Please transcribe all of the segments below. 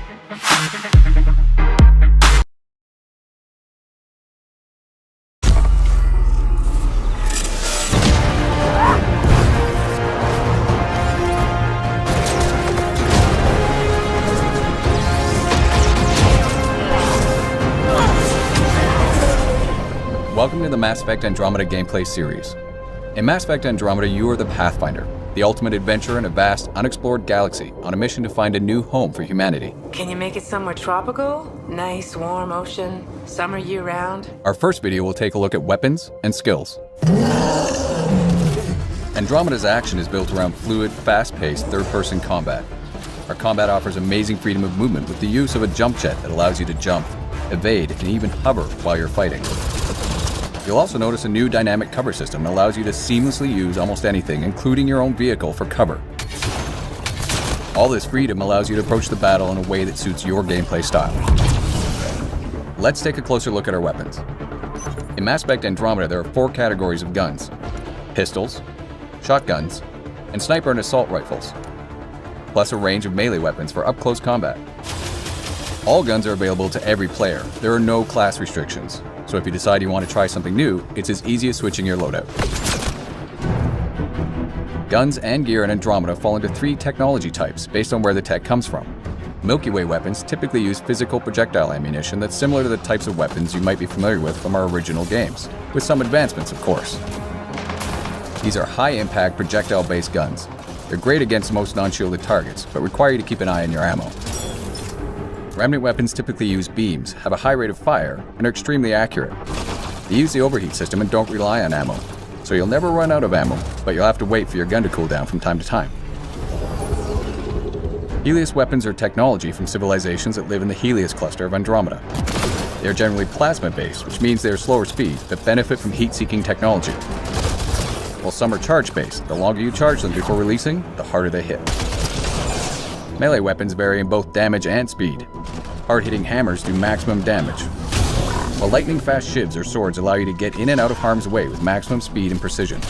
Welcome to the Mass Effect Andromeda gameplay series. In Mass Effect Andromeda, you are the Pathfinder, the ultimate adventurer in a vast, unexplored galaxy on a mission to find a new home for humanity. Can you make it somewhere tropical? Nice, warm ocean, summer year-round? Our first video will take a look at weapons and skills. Andromeda's action is built around fluid, fast-paced, third-person combat. Our combat offers amazing freedom of movement with the use of a jump jet that allows you to jump, evade, and even hover while you're fighting. You'll also notice a new dynamic cover system that allows you to seamlessly use almost anything, including your own vehicle, for cover. All this freedom allows you to approach the battle in a way that suits your gameplay style. Let's take a closer look at our weapons. In Mass Effect Andromeda, there are 4 categories of guns: pistols, shotguns, and sniper and assault rifles, plus a range of melee weapons for up-close combat. All guns are available to every player. There are no class restrictions. So if you decide you want to try something new, it's as easy as switching your loadout. Guns and gear in Andromeda fall into 3 technology types based on where the tech comes from. Milky Way weapons typically use physical projectile ammunition that's similar to the types of weapons you might be familiar with from our original games, with some advancements, of course. These are high-impact projectile-based guns. They're great against most non-shielded targets, but require you to keep an eye on your ammo. Remnant weapons typically use beams, have a high rate of fire, and are extremely accurate. They use the overheat system and don't rely on ammo, so you'll never run out of ammo, but you'll have to wait for your gun to cool down from time to time. Helios weapons are technology from civilizations that live in the Helios cluster of Andromeda. They are generally plasma-based, which means they are slower speed, but benefit from heat-seeking technology. While some are charge-based, the longer you charge them before releasing, the harder they hit. Melee weapons vary in both damage and speed. Hard-hitting hammers do maximum damage, while lightning-fast shivs or swords allow you to get in and out of harm's way with maximum speed and precision.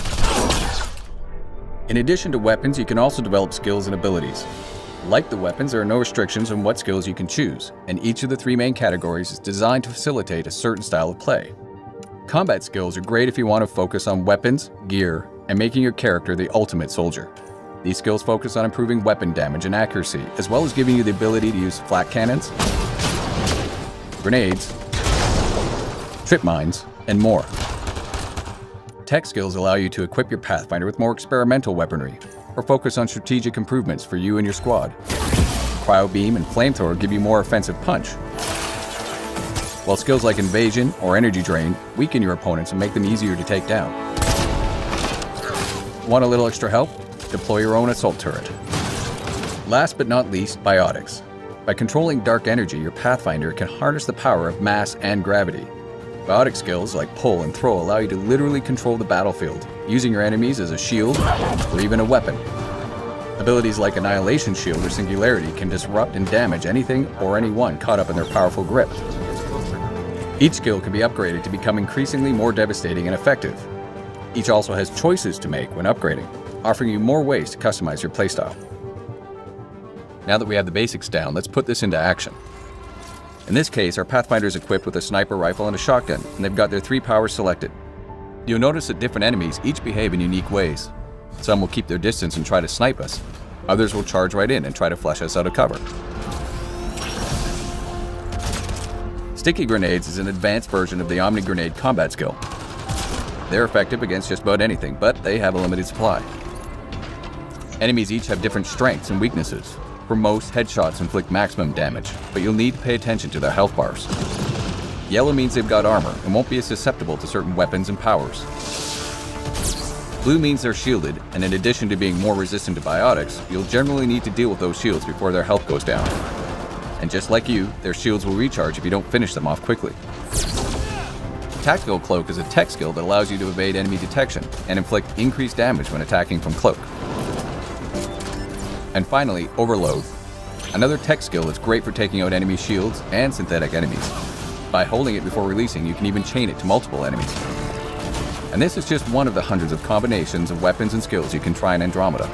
In addition to weapons, you can also develop skills and abilities. Like the weapons, there are no restrictions on what skills you can choose, and each of the 3 main categories is designed to facilitate a certain style of play. Combat skills are great if you want to focus on weapons, gear, and making your character the ultimate soldier. These skills focus on improving weapon damage and accuracy, as well as giving you the ability to use flak cannons, grenades, trip mines, and more. Tech skills allow you to equip your Pathfinder with more experimental weaponry, or focus on strategic improvements for you and your squad. Cryo Beam and Flamethrower give you more offensive punch, while skills like Invasion or Energy Drain weaken your opponents and make them easier to take down. Want a little extra help? Deploy your own assault turret. Last but not least, biotics. By controlling dark energy, your Pathfinder can harness the power of mass and gravity. Biotic skills like pull and throw allow you to literally control the battlefield, using your enemies as a shield or even a weapon. Abilities like Annihilation Shield or Singularity can disrupt and damage anything or anyone caught up in their powerful grip. Each skill can be upgraded to become increasingly more devastating and effective. Each also has choices to make when upgrading, offering you more ways to customize your playstyle. Now that we have the basics down, let's put this into action. In this case, our Pathfinder is equipped with a sniper rifle and a shotgun, and they've got their 3 powers selected. You'll notice that different enemies each behave in unique ways. Some will keep their distance and try to snipe us. Others will charge right in and try to flush us out of cover. Sticky Grenades is an advanced version of the Omni Grenade combat skill. They're effective against just about anything, but they have a limited supply. Enemies each have different strengths and weaknesses. For most, headshots inflict maximum damage, but you'll need to pay attention to their health bars. Yellow means they've got armor and won't be as susceptible to certain weapons and powers. Blue means they're shielded, and in addition to being more resistant to biotics, you'll generally need to deal with those shields before their health goes down. And just like you, their shields will recharge if you don't finish them off quickly. Tactical Cloak is a tech skill that allows you to evade enemy detection and inflict increased damage when attacking from cloak. And finally, Overload, another tech skill that's great for taking out enemy shields and synthetic enemies. By holding it before releasing, you can even chain it to multiple enemies. And this is just one of the hundreds of combinations of weapons and skills you can try in Andromeda.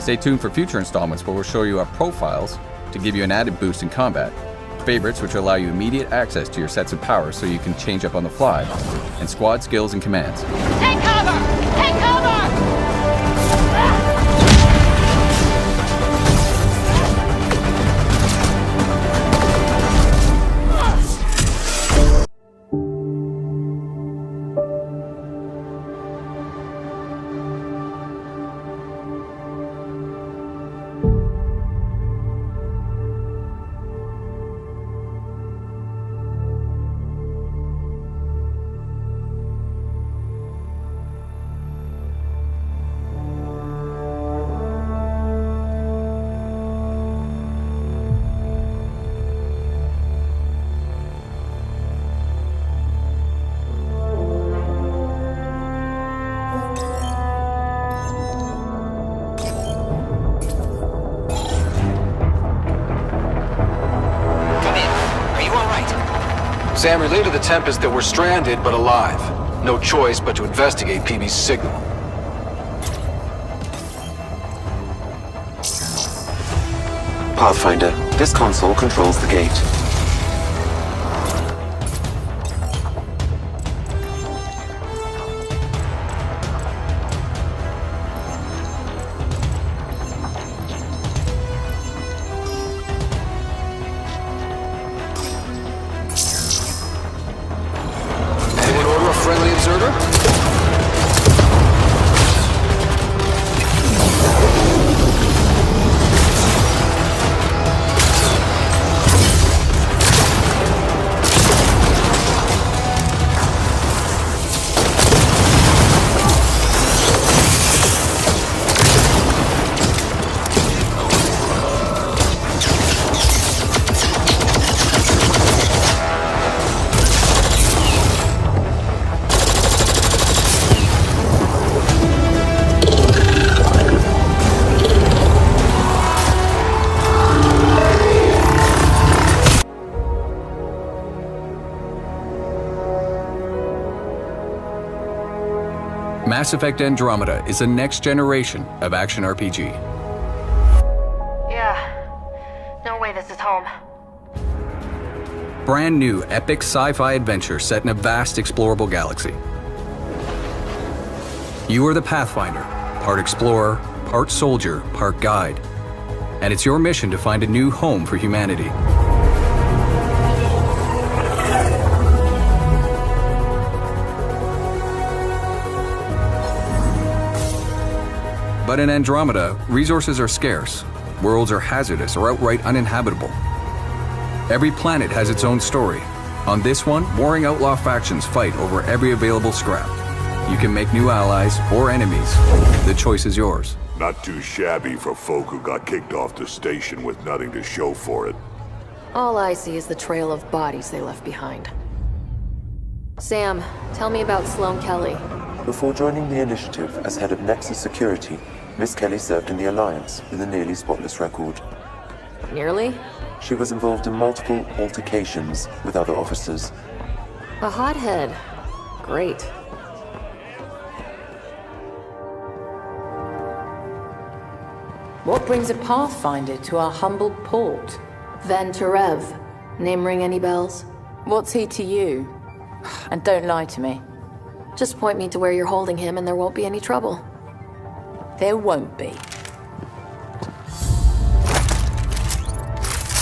Stay tuned for future installments where we'll show you our profiles to give you an added boost in combat, favorites which allow you immediate access to your sets of powers so you can change up on the fly, and squad skills and commands. Take cover! Take cover! Sam relayed to the Tempest that we're stranded but alive. No choice but to investigate PB's signal. Pathfinder, this console controls the gate. Friendly observer? Mass Effect Andromeda is the next generation of action RPG. Yeah. No way this is home. Brand new epic sci-fi adventure set in a vast explorable galaxy. You are the Pathfinder, part explorer, part soldier, part guide. And it's your mission to find a new home for humanity. But in Andromeda, resources are scarce, worlds are hazardous or outright uninhabitable. Every planet has its own story. On this one, warring outlaw factions fight over every available scrap. You can make new allies or enemies. The choice is yours. Not too shabby for folk who got kicked off the station with nothing to show for it. All I see is the trail of bodies they left behind. Sam, tell me about Sloane Kelly. Before joining the initiative as head of Nexus Security, Miss Kelly served in the Alliance with a nearly spotless record. Nearly? She was involved in multiple altercations with other officers. A hothead. Great. What brings a Pathfinder to our humble port? Van Terev. Name ring any bells? What's he to you? And don't lie to me. Just point me to where you're holding him and there won't be any trouble. There won't be.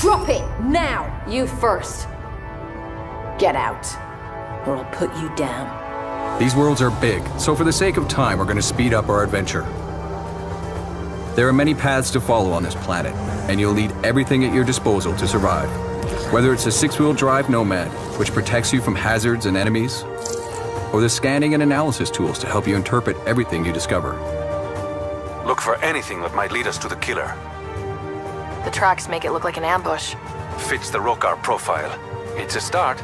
Drop it! Now! You first. Get out, or I'll put you down. These worlds are big, so for the sake of time, we're going to speed up our adventure. There are many paths to follow on this planet, and you'll need everything at your disposal to survive. Whether it's a six-wheel drive Nomad, which protects you from hazards and enemies, or the scanning and analysis tools to help you interpret everything you discover. Look for anything that might lead us to the killer. The tracks make it look like an ambush. Fits the Rokar profile. It's a start.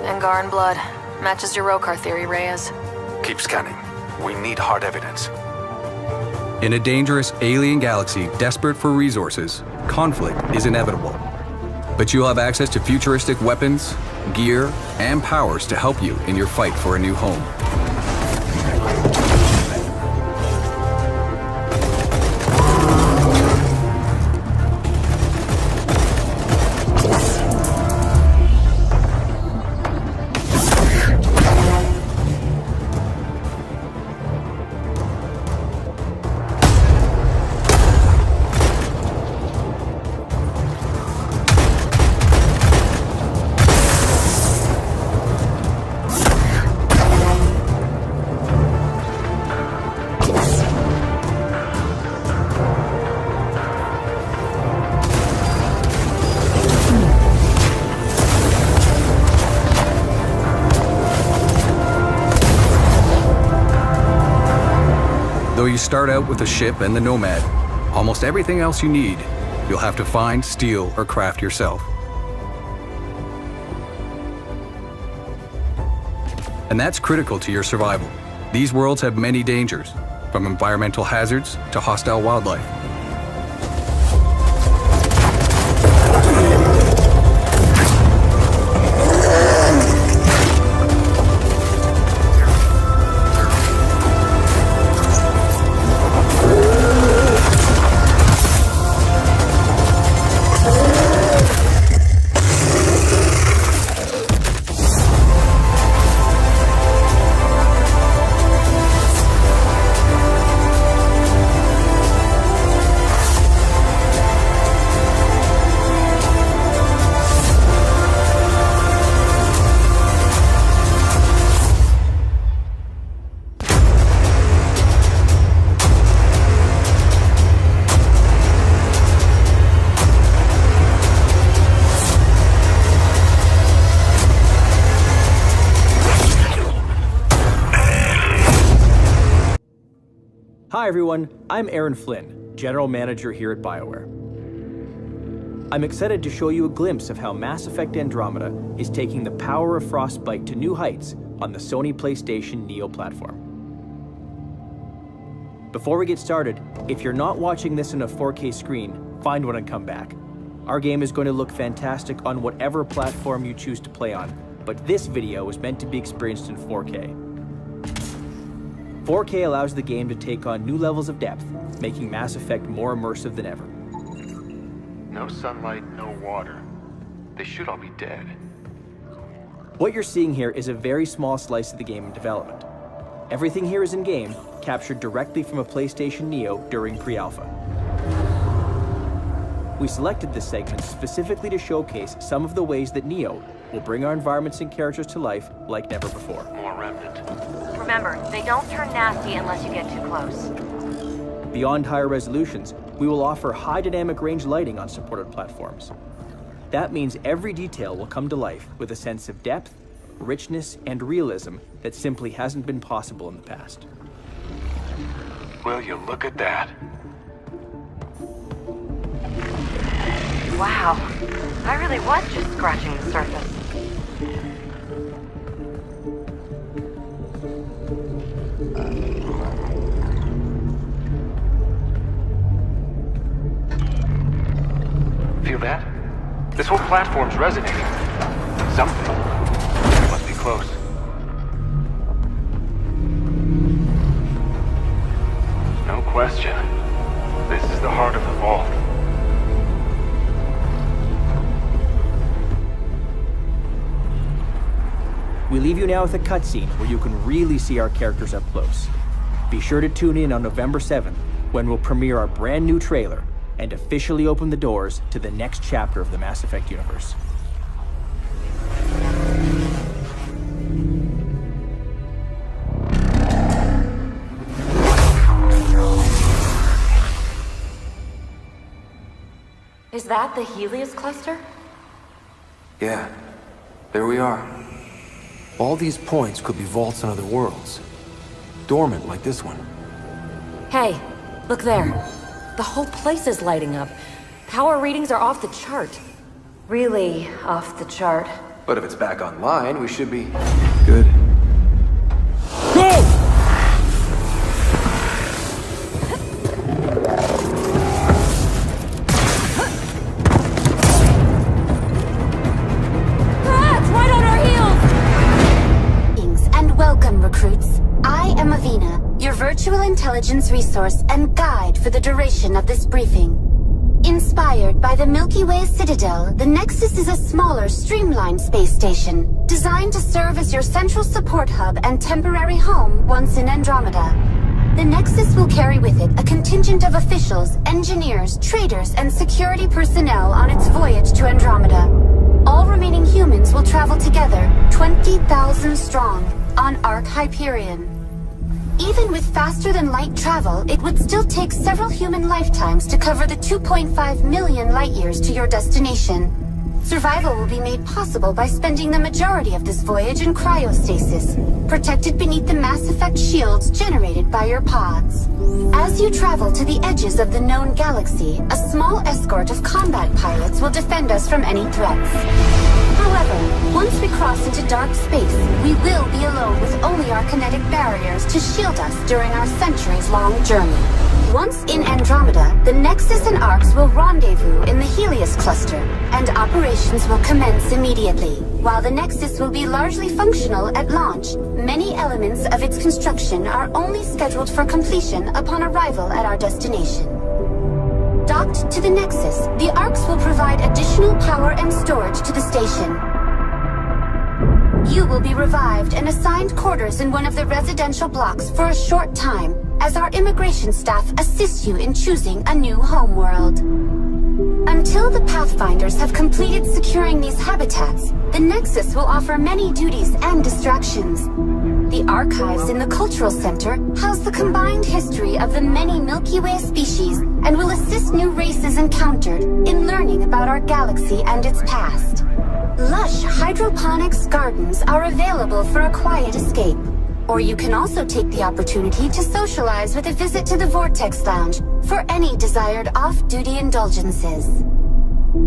Angaran blood. Matches your Rokar theory, Reyes. Keep scanning. We need hard evidence. In a dangerous alien galaxy desperate for resources, conflict is inevitable. But you'll have access to futuristic weapons, gear, and powers to help you in your fight for a new home. Though you start out with a ship and the Nomad, almost everything else you need, you'll have to find, steal, or craft yourself. And that's critical to your survival. These worlds have many dangers, from environmental hazards to hostile wildlife. Hi everyone, I'm Aaron Flynn, General Manager here at BioWare. I'm excited to show you a glimpse of how Mass Effect Andromeda is taking the power of Frostbite to new heights on the Sony PlayStation Neo platform. Before we get started, if you're not watching this in a 4K screen, find one and come back. Our game is going to look fantastic on whatever platform you choose to play on, but this video is meant to be experienced in 4K. 4K allows the game to take on new levels of depth, making Mass Effect more immersive than ever. No sunlight, no water. They should all be dead. What you're seeing here is a very small slice of the game in development. Everything here is in-game, captured directly from a PlayStation Neo during pre-alpha. We selected this segment specifically to showcase some of the ways that Neo will bring our environments and characters to life like never before. More Remnant. Remember, they don't turn nasty unless you get too close. Beyond higher resolutions, we will offer high dynamic range lighting on supported platforms. That means every detail will come to life with a sense of depth, richness, and realism that simply hasn't been possible in the past. Will you look at that? Wow, I really was just scratching the surface. Feel that? This whole platform's resonating. Something. It must be close. No question. This is the heart of the vault. We leave you now with a cutscene where you can really see our characters up close. Be sure to tune in on November 7th, when we'll premiere our brand new trailer and officially open the doors to the next chapter of the Mass Effect universe. Is that the Helios cluster? Yeah, there we are. All these points could be vaults on other worlds. Dormant like this one. Hey, look there. The whole place is lighting up. Power readings are off the chart. Really off the chart. But if it's back online, we should be good. Virtual intelligence resource and guide for the duration of this briefing. Inspired by the Milky Way Citadel, the Nexus is a smaller, streamlined space station, designed to serve as your central support hub and temporary home once in Andromeda. The Nexus will carry with it a contingent of officials, engineers, traders, and security personnel on its voyage to Andromeda. All remaining humans will travel together, 20,000 strong, on Ark Hyperion. Even with faster-than-light travel, it would still take several human lifetimes to cover the 2.5 million light-years to your destination. Survival will be made possible by spending the majority of this voyage in cryostasis, protected beneath the mass effect shields generated by your pods. As you travel to the edges of the known galaxy, a small escort of combat pilots will defend us from any threats. However, once we cross into dark space, we will be alone with only our kinetic barriers to shield us during our centuries-long journey. Once in Andromeda, the Nexus and ARCs will rendezvous in the Helios cluster, and operations will commence immediately. While the Nexus will be largely functional at launch, many elements of its construction are only scheduled for completion upon arrival at our destination. Docked to the Nexus, the ARCs will provide additional power and storage to the station. You will be revived and assigned quarters in one of the residential blocks for a short time, as our immigration staff assists you in choosing a new homeworld. Until the Pathfinders have completed securing these habitats, the Nexus will offer many duties and distractions. The archives in the Cultural Center house the combined history of the many Milky Way species and will assist new races encountered in learning about our galaxy and its past. Lush hydroponics gardens are available for a quiet escape. Or you can also take the opportunity to socialize with a visit to the Vortex Lounge for any desired off-duty indulgences.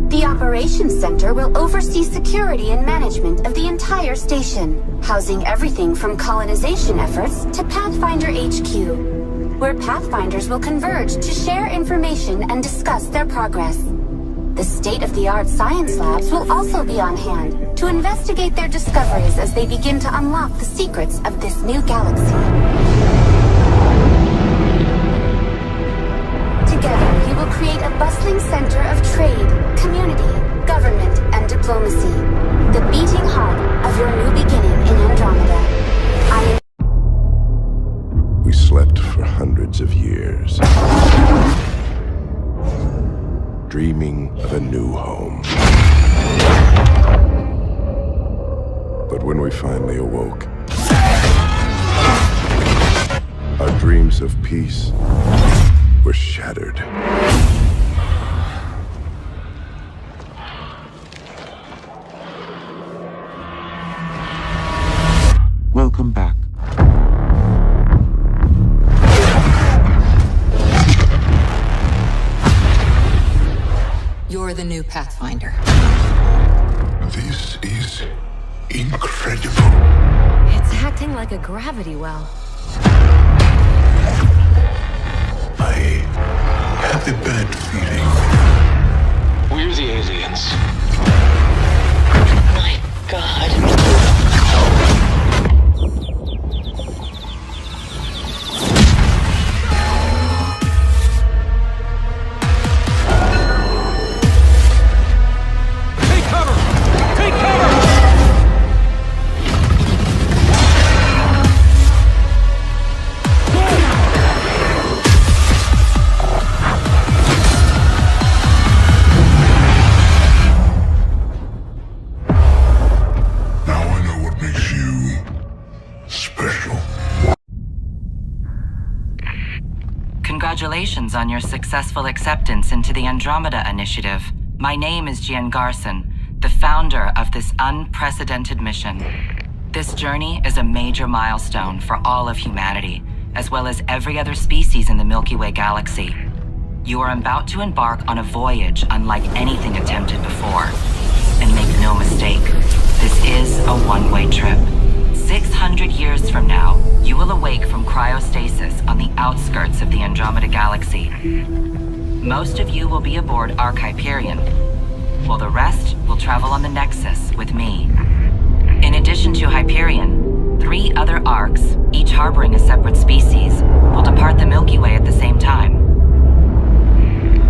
The Operations Center will oversee security and management of the entire station, housing everything from colonization efforts to Pathfinder HQ, where Pathfinders will converge to share information and discuss their progress. The state-of-the-art science labs will also be on hand to investigate their discoveries as they begin to unlock the secrets of this new galaxy. Together, you will create a bustling center of trade, community, government, and diplomacy. The beating heart of your new beginning in Andromeda. We slept for hundreds of years, dreaming of a new home. But when we finally awoke, our dreams of peace were shattered. Welcome back. You're the new Pathfinder. This is incredible. It's acting like a gravity well. I have a bad feeling. We're the aliens. My God. Congratulations on your successful acceptance into the Andromeda Initiative. My name is Jian Garson, the founder of this unprecedented mission. This journey is a major milestone for all of humanity, as well as every other species in the Milky Way galaxy. You are about to embark on a voyage unlike anything attempted before. And make no mistake, this is a one-way trip. 600 years from now, you will awake from cryostasis on the outskirts of the Andromeda Galaxy. Most of you will be aboard Arc Hyperion, while the rest will travel on the Nexus with me. In addition to Hyperion, 3 other Arcs, each harboring a separate species, will depart the Milky Way at the same time.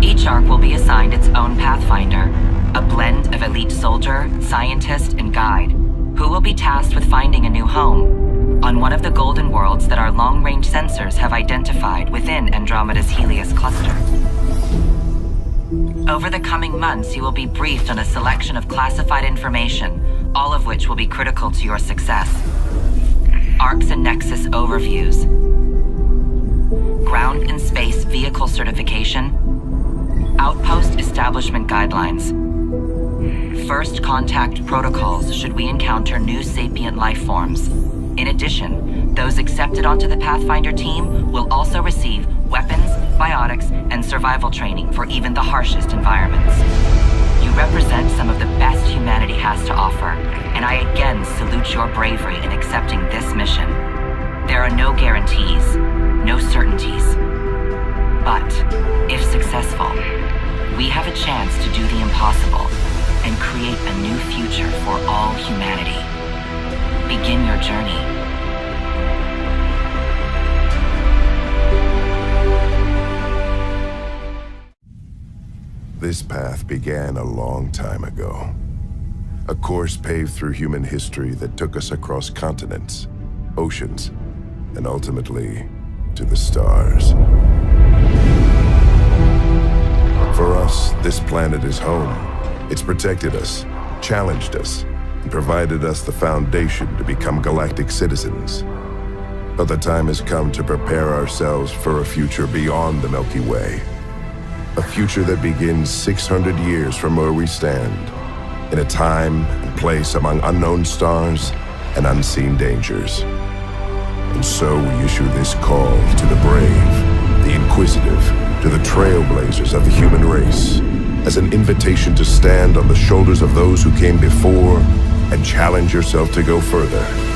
Each Arc will be assigned its own Pathfinder, a blend of elite soldier, scientist, and guide, who will be tasked with finding a new home on one of the golden worlds that our long-range sensors have identified within Andromeda's Helios cluster. Over the coming months, you will be briefed on a selection of classified information, all of which will be critical to your success. Arcs and Nexus overviews, ground and space vehicle certification, outpost establishment guidelines, first contact protocols should we encounter new sapient life forms. In addition, those accepted onto the Pathfinder team will also receive weapons, biotics, and survival training for even the harshest environments. You represent some of the best humanity has to offer, and I again salute your bravery in accepting this mission. There are no guarantees, no certainties. But, if successful, we have a chance to do the impossible and create a new future for all humanity. Begin your journey. This path began a long time ago. A course paved through human history that took us across continents, oceans, and ultimately to the stars. For us, this planet is home. It's protected us, challenged us, and provided us the foundation to become galactic citizens. But the time has come to prepare ourselves for a future beyond the Milky Way. A future that begins 600 years from where we stand, in a time and place among unknown stars and unseen dangers. And so we issue this call to the brave, the inquisitive, to the trailblazers of the human race, as an invitation to stand on the shoulders of those who came before and challenge yourself to go further.